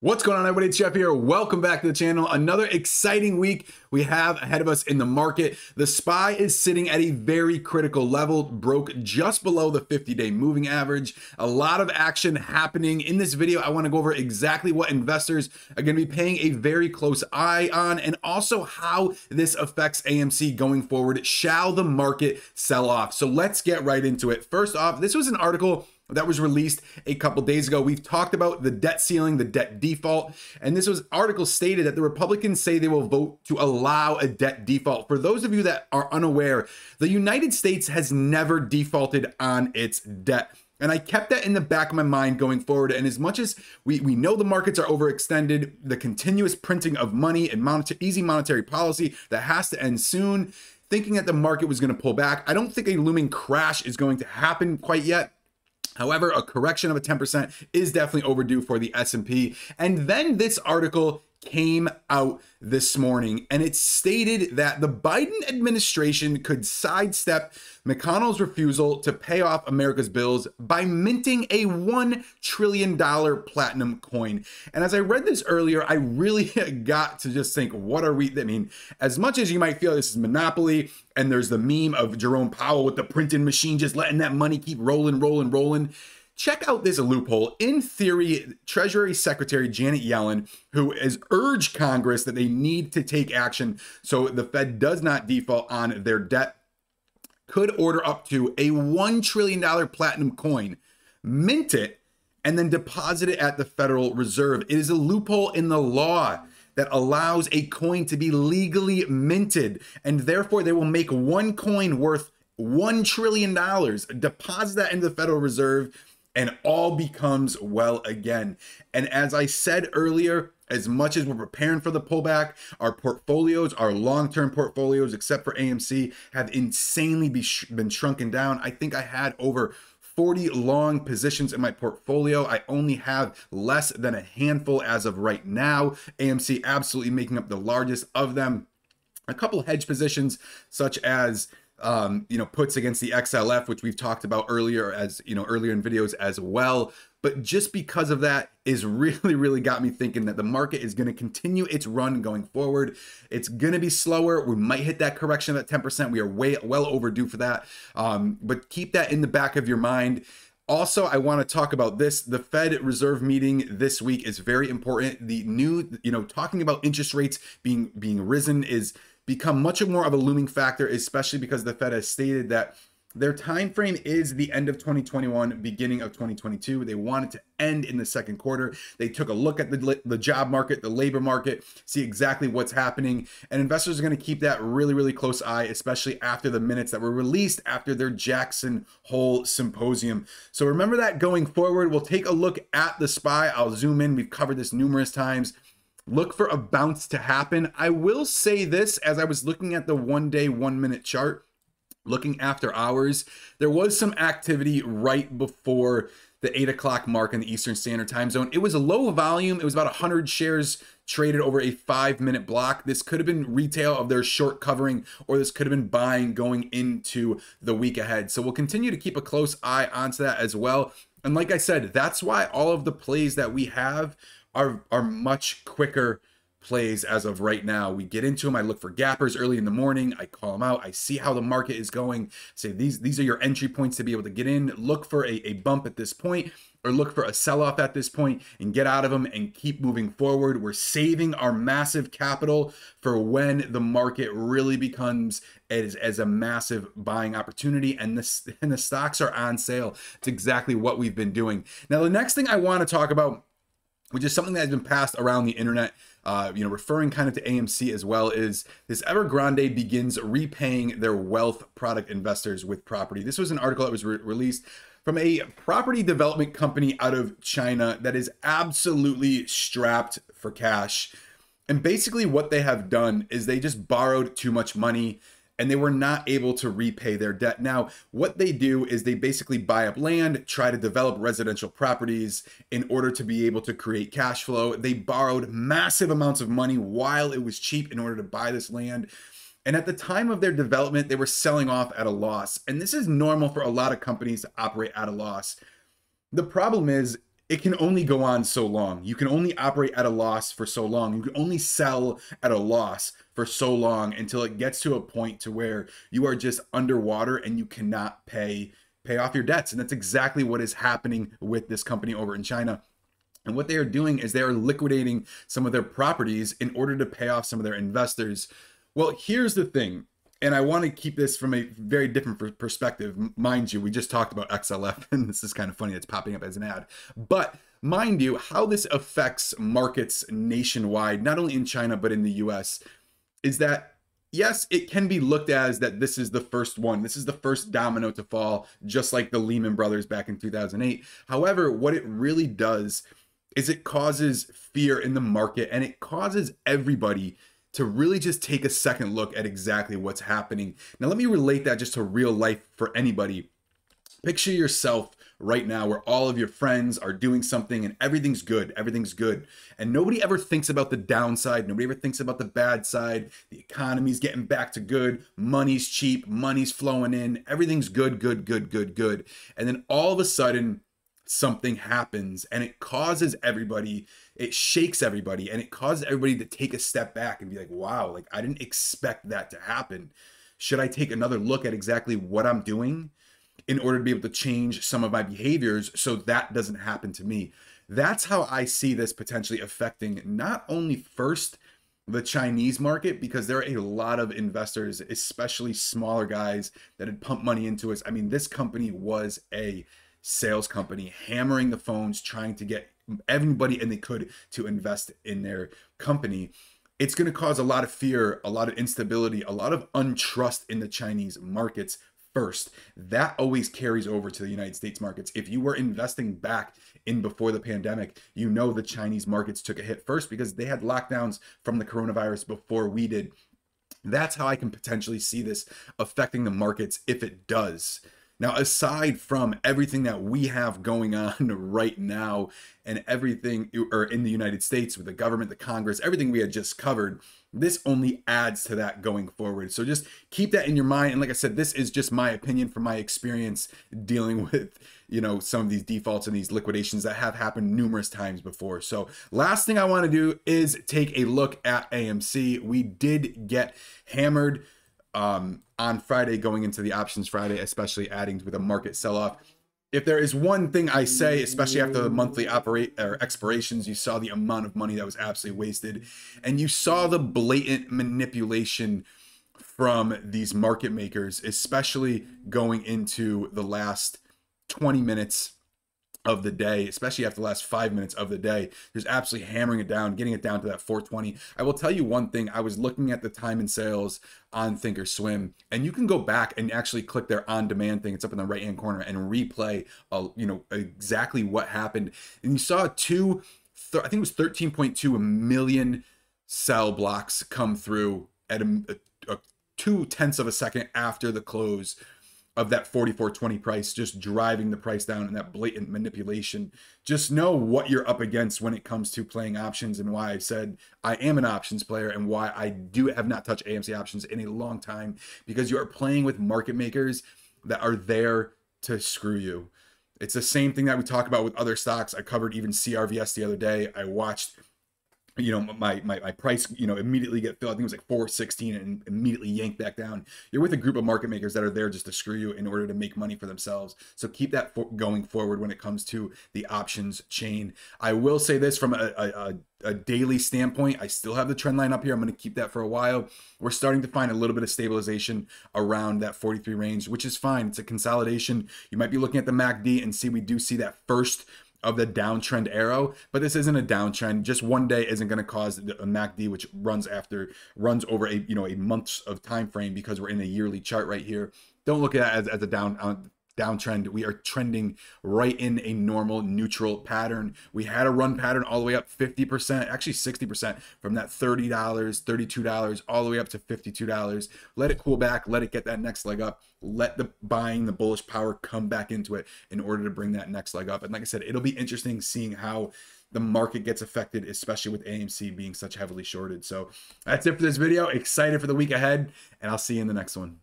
What's going on, everybody? It's Jeff here. Welcome back to the channel. Another exciting week we have ahead of us in the market. The SPY is sitting at a very critical level, broke just below the 50-day moving average. A lot of action happening. In this video, I want to go over exactly what investors are going to be paying a very close eye on, and also how this affects AMC going forward. Shall the market sell off? So let's get right into it. First off, this was an article that was released a couple days ago. We've talked about the debt ceiling, the debt default, and this article stated that the Republicans say they will vote to allow a debt default. For those of you that are unaware, the United States has never defaulted on its debt. And I kept that in the back of my mind going forward. And as much as we know the markets are overextended, the continuous printing of money and easy monetary policy that has to end soon, thinking that the market was going to pull back, I don't think a looming crash is going to happen quite yet. However, a correction of a 10% is definitely overdue for the S&P. And then this article came out this morning, and it stated that the Biden administration could sidestep McConnell's refusal to pay off America's bills by minting a $1 trillion platinum coin. And as I read this earlier, I really got to just think, what are we, I mean, as much as you might feel this is monopoly, and there's the meme of Jerome Powell with the printing machine just letting that money keep rolling, check out this loophole. In theory, Treasury Secretary Janet Yellen, who has urged Congress that they need to take action so the Fed does not default on their debt, could order up to a $1 trillion platinum coin, mint it, and then deposit it at the Federal Reserve. It is a loophole in the law that allows a coin to be legally minted, and therefore they will make one coin worth $1 trillion, deposit that into the Federal Reserve, and all becomes well again. And as I said earlier, as much as we're preparing for the pullback, our portfolios, our long-term portfolios, except for AMC, have insanely been shrunken down. I think I had over 40 long positions in my portfolio. I only have less than a handful as of right now. AMC absolutely making up the largest of them. A couple hedge positions, such as puts against the XLF, which we've talked about earlier in videos as well. But just because of that is really got me thinking that the market is going to continue its run going forward. It's going to be slower. We might hit that correction at 10%. We are well overdue for that. But keep that in the back of your mind. Also, I want to talk about this. The Fed Reserve meeting this week is very important. The new, talking about interest rates being risen is become much more of a looming factor, especially because the Fed has stated that their time frame is the end of 2021, beginning of 2022. They want it to end in the second quarter. They took a look at the job market, the labor market, see exactly what's happening. And investors are going to keep that really close eye, especially after the minutes that were released after their Jackson Hole symposium. So remember that going forward. We'll take a look at the SPY. I'll zoom in. We've covered this numerous times. Look for a bounce to happen. I will say this, as I was looking at the 1-day, 1-minute chart, looking after hours, there was some activity right before the 8 o'clock mark in the Eastern Standard Time Zone. It was a low volume. It was about 100 shares traded over a 5-minute block. This could have been retail of their short covering, or this could have been buying going into the week ahead. So we'll continue to keep a close eye onto that as well. And like I said, that's why all of the plays that we have are much quicker plays as of right now. We get into them. I look for gappers early in the morning. I call them out. I see how the market is going. Say these are your entry points to be able to get in. Look for a bump at this point, or look for a sell-off at this point and get out of them and keep moving forward. We're saving our massive capital for when the market really becomes as a massive buying opportunity, and the stocks are on sale. It's exactly what we've been doing. Now, the next thing I want to talk about, which is something that has been passed around the internet, referring kind of to AMC as well, is this Evergrande begins repaying their wealth product investors with property. This was an article that was released from a property development company out of China that is absolutely strapped for cash. And basically what they have done is they just borrowed too much money, and they were not able to repay their debt. Now, what they do is they basically buy up land, try to develop residential properties in order to be able to create cash flow. They borrowed massive amounts of money while it was cheap in order to buy this land. And at the time of their development, they were selling off at a loss. And this is normal for a lot of companies to operate at a loss. The problem is, it can only go on so long. You can only operate at a loss for so long. You can only sell at a loss for so long until it gets to a point to where you are just underwater and you cannot pay off your debts. And that's exactly what is happening with this company over in China. And what they are doing is they are liquidating some of their properties in order to pay off some of their investors. Well, here's the thing, and I want to keep this from a very different perspective. Mind you, we just talked about XLF, and this is kind of funny, it's popping up as an ad. But mind you, how this affects markets nationwide, not only in China, but in the US, is that yes, it can be looked as that this is the first one. This is the first domino to fall, just like the Lehman Brothers back in 2008. However, what it really does is it causes fear in the market, and it causes everybody to really just take a second look at exactly what's happening. Now, let me relate that just to real life for anybody. Picture yourself right now where all of your friends are doing something and everything's good. Everything's good. And nobody ever thinks about the downside. Nobody ever thinks about the bad side. The economy's getting back to good. Money's cheap. Money's flowing in. Everything's good, good, good, good, good. And then all of a sudden, something happens and it causes everybody, it shakes everybody, and it causes everybody to take a step back and be like, wow, like I didn't expect that to happen. Should I take another look at exactly what I'm doing in order to be able to change some of my behaviors so that doesn't happen to me? That's how I see this potentially affecting not only first the Chinese market, because there are a lot of investors, especially smaller guys, that had pumped money into us. I mean, this company was a sales company, hammering the phones, trying to get everybody and they could to invest in their company. It's going to cause a lot of fear, a lot of instability, a lot of untrust in the Chinese markets first. That always carries over to the United States markets. If you were investing back in before the pandemic, you know the Chinese markets took a hit first because they had lockdowns from the coronavirus before we did. That's how I can potentially see this affecting the markets if it does. Now, aside from everything that we have going on right now and everything or in the United States with the government, the Congress, everything we had just covered, this only adds to that going forward. So just keep that in your mind. And like I said, this is just my opinion from my experience dealing with, you know, some of these defaults and these liquidations that have happened numerous times before. So last thing I want to do is take a look at AMC. We did get hammered on Friday going into the options Friday, especially adding with a market sell-off. If there is one thing I say, especially after the monthly expirations, you saw the amount of money that was absolutely wasted, and you saw the blatant manipulation from these market makers, especially going into the last 20 minutes of the day, especially after the last 5 minutes of the day. There's absolutely hammering it down, getting it down to that 420. I will tell you one thing. I was looking at the time and sales on Thinkorswim, and you can go back and actually click their on-demand thing. It's up in the right-hand corner and replay, you know, exactly what happened. And you saw I think it was 13.2 million sell blocks come through at a 0.2 of a second after the close of that 44.20 price, just driving the price down, and that blatant manipulation. Just know what you're up against when it comes to playing options, and why I've said I am an options player and why I have not touched AMC options in a long time, because you are playing with market makers that are there to screw you. It's the same thing that we talk about with other stocks. I covered even CRVS the other day. I watched, you know, my price, you know, immediately get filled. I think it was like 416 and immediately yanked back down. You're with a group of market makers that are there just to screw you in order to make money for themselves. So keep that going forward when it comes to the options chain. I will say this from a daily standpoint, I still have the trend line up here. I'm going to keep that for a while. We're starting to find a little bit of stabilization around that 43 range, which is fine. It's a consolidation. You might be looking at the MACD and we do see that first of the downtrend arrow, but this isn't a downtrend. Just one day isn't going to cause a MACD, which runs over a, you know, a month's of time frame, because we're in a yearly chart right here. Don't look at it as a downtrend. We are trending right in a normal neutral pattern. We had a run pattern all the way up 50%, actually 60%, from that $30, $32 all the way up to $52. Let it cool back, let it get that next leg up, let the buying, the bullish power come back into it in order to bring that next leg up. And like I said, it'll be interesting seeing how the market gets affected, especially with AMC being such heavily shorted. So that's it for this video. Excited for the week ahead, and I'll see you in the next one.